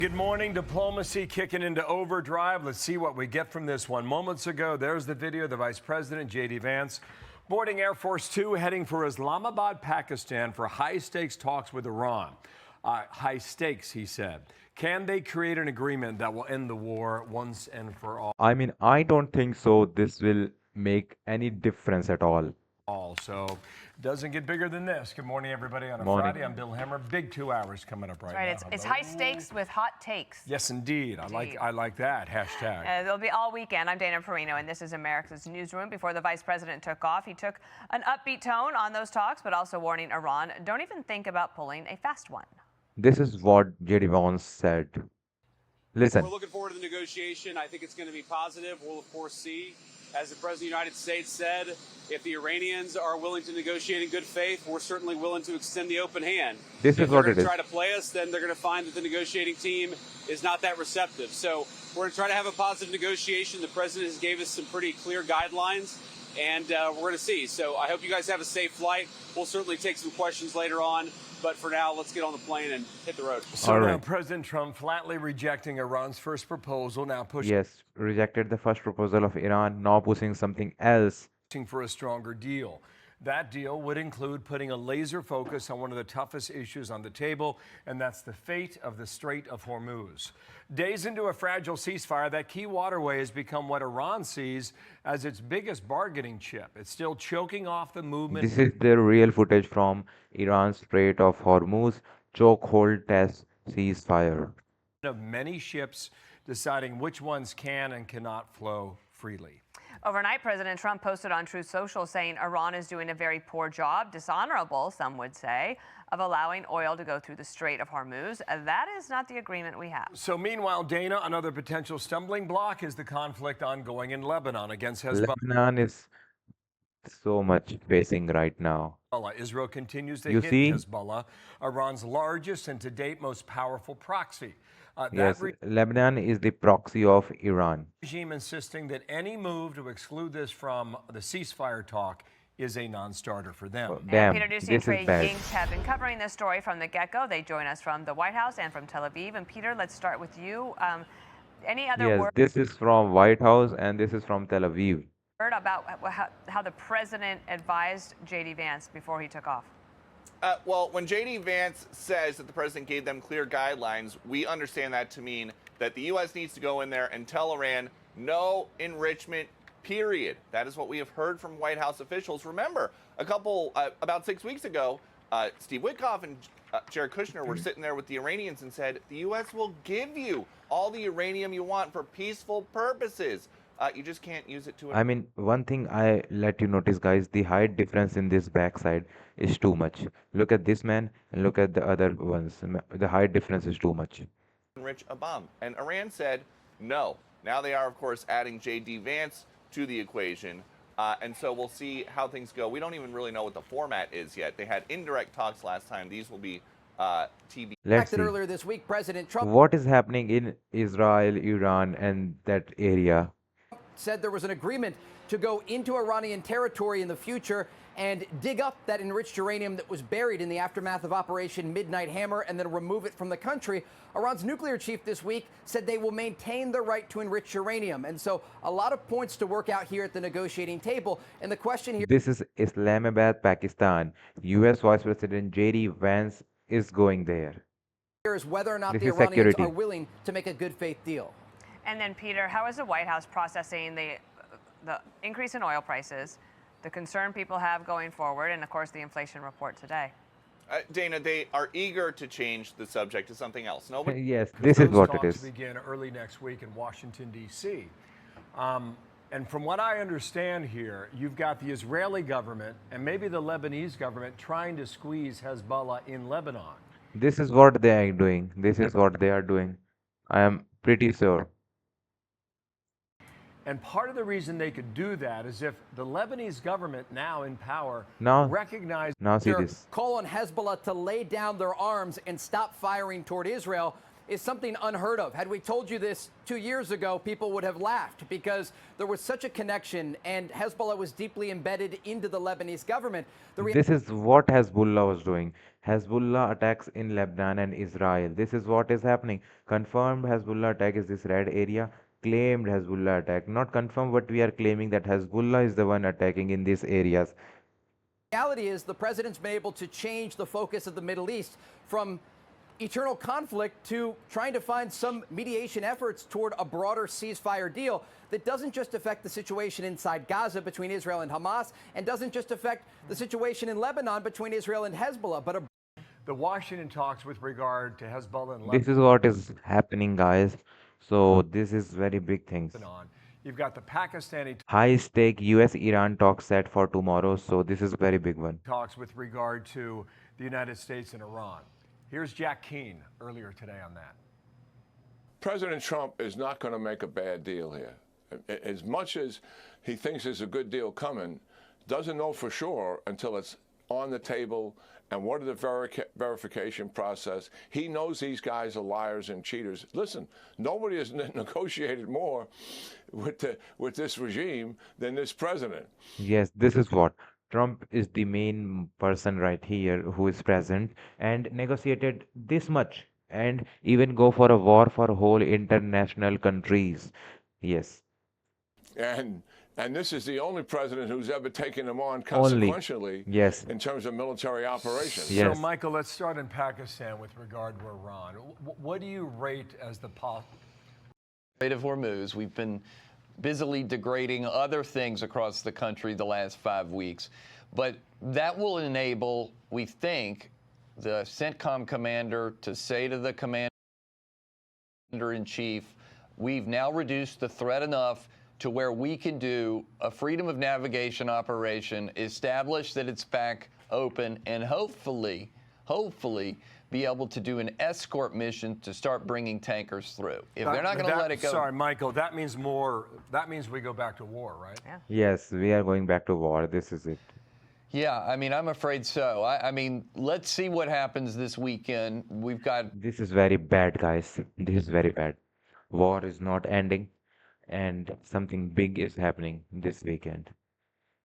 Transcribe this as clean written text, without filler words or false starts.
Good morning. Diplomacy kicking into overdrive. Let's see what we get from this one. Moments ago, there's the video of the Vice President, J.D. Vance, boarding Air Force Two, heading for Islamabad, Pakistan for high-stakes talks with Iran. High stakes, he said. Can they create an agreement that will end the war once and for all? I don't think so. This will make any difference at all. So doesn't get bigger than this. Good morning, everybody. On a Morning. Friday, I'm Bill Hemmer. Big 2 hours coming up right now. It's high stakes with hot takes. Yes, indeed. I like that hashtag. It'll be all weekend. I'm Dana Perino, and this is America's Newsroom. Before the Vice President took off, he took an upbeat tone on those talks, but also warning Iran, don't even think about pulling a fast one. This is what J.D. Vance said. Listen. We're looking forward to the negotiation. I think it's going to be positive. We'll, of course, see. As the President of the United States said, if the Iranians are willing to negotiate in good faith, we're certainly willing to extend the open hand. This is what it is. If they're going to try to play us, then they're going to find that the negotiating team is not that receptive. So we're going to try to have a positive negotiation. The President has gave us some pretty clear guidelines, and we're going to see. So I hope you guys have a safe flight. We'll certainly take some questions later on. But for now, let's get on the plane and hit the road. So now President Trump flatly rejecting Iran's first proposal, now pushing rejected the first proposal of Iran, now pushing something else. For a stronger deal. That deal would include putting a laser focus on one of the toughest issues on the table, and that's the fate of the Strait of Hormuz. Days into a fragile ceasefire, that key waterway has become what Iran sees as its biggest bargaining chip. It's still choking off the movement. This is the real footage from Iran's Strait of Hormuz chokehold test ceasefire. Of many ships deciding which ones can and cannot flow freely. Overnight, President Trump posted on Truth Social saying Iran is doing a very poor job, dishonorable, some would say, of allowing oil to go through the Strait of Hormuz. That is not the agreement we have. So meanwhile, Dana, another potential stumbling block is the conflict ongoing in Lebanon against Hezbollah. Lebanon is so much facing right now. Israel continues to hit Hezbollah, Iran's largest and to date most powerful proxy. Lebanon is the proxy of Iran. Regime insisting that any move to exclude this from the ceasefire talk is a non-starter for them. Damn, Peter Doocy and Trey Yingst have been covering this story from the get-go. They join us from the White House and from Tel Aviv. And Peter, let's start with you. Any other word? This is from White House and this is from Tel Aviv. About how the president advised J.D. Vance before he took off? Well, when J.D. Vance says that the president gave them clear guidelines, we understand that to mean that the U.S. needs to go in there and tell Iran no enrichment, period. That is what we have heard from White House officials. Remember, about 6 weeks ago, Steve Witkoff and Jared Kushner were sitting there with the Iranians and said, the U.S. will give you all the uranium you want for peaceful purposes. You just can't use it to... one thing I let you notice, guys, the height difference in this backside is too much. Look at this man and look at the other ones. The height difference is too much. Enrich a bomb. And Iran said no. Now they are, of course, adding J.D. Vance to the equation. And so we'll see how things go. We don't even really know what the format is yet. They had indirect talks last time. These will be TB. Let's see. Earlier this week, President Trump What is happening in Israel, Iran, and that area? Said there was an agreement to go into Iranian territory in the future and dig up that enriched uranium that was buried in the aftermath of Operation Midnight Hammer and then remove it from the country. Iran's nuclear chief this week said they will maintain the right to enrich uranium. And so a lot of points to work out here at the negotiating table. And the question here... This is Islamabad, Pakistan. U.S. Vice President J.D. Vance is going there. Here is whether or not the Iranians are willing to make a good faith deal. And then, Peter, how is the White House processing the increase in oil prices, the concern people have going forward, and, of course, the inflation report today? Dana, they are eager to change the subject to something else. Nobody. Yes, this is what it is. Begin early next week in Washington, D.C. And from what I understand here, you've got the Israeli government and maybe the Lebanese government trying to squeeze Hezbollah in Lebanon. This is what they are doing. This is what they are doing. I am pretty sure. And part of the reason they could do that is if the Lebanese government, now in power, call on Hezbollah to lay down their arms and stop firing toward Israel. is something unheard of. Had we told you this 2 years ago, people would have laughed because there was such a connection and Hezbollah was deeply embedded into the Lebanese government. This is what Hezbollah was doing. Hezbollah attacks in Lebanon and Israel. This is what is happening. Confirmed Hezbollah attack is this red area. Claimed Hezbollah attack. Not confirmed, but we are claiming that Hezbollah is the one attacking in these areas. reality is the president's been able to change the focus of the Middle East from eternal conflict to trying to find some mediation efforts toward a broader ceasefire deal that doesn't just affect the situation inside Gaza between Israel and Hamas and doesn't just affect the situation in Lebanon between Israel and Hezbollah, but The Washington talks with regard to Hezbollah and This is what is happening, guys. So this is very big things. Lebanon. You've got the Pakistani High stake US-Iran talk set for tomorrow. So this is a very big one. talks with regard to the United States and Iran. Here's Jack Keane earlier today on that. President Trump is not going to make a bad deal here. As much as he thinks there's a good deal coming, doesn't know for sure until it's on the table and what are the verification process. He knows these guys are liars and cheaters. Listen, nobody has negotiated more with this regime than this president. Yes, this is what. Trump is the main person right here who is present and negotiated this much and even go for a war for whole international countries. Yes. And this is the only president who's ever taken them on Only. consequentially Yes. in terms of military operations. Yes. So, Michael, let's start in Pakistan with regard to Iran. What do you rate as the Strait of Hormuz. We've been busily degrading other things across the country the last 5 weeks. But that will enable, we think, the CENTCOM commander to say to the commander-in-chief, we've now reduced the threat enough to where we can do a freedom of navigation operation, establish that it's back open, and hopefully be able to do an escort mission to start bringing tankers through. If they're not going to let it go. Sorry, Michael, that means more. That means we go back to war, right? Yeah. Yes, we are going back to war. This is it. Yeah, I mean, I'm afraid so. I mean, let's see what happens this weekend. We've got This is very bad, guys. This is very bad. War is not ending, and something big is happening this weekend.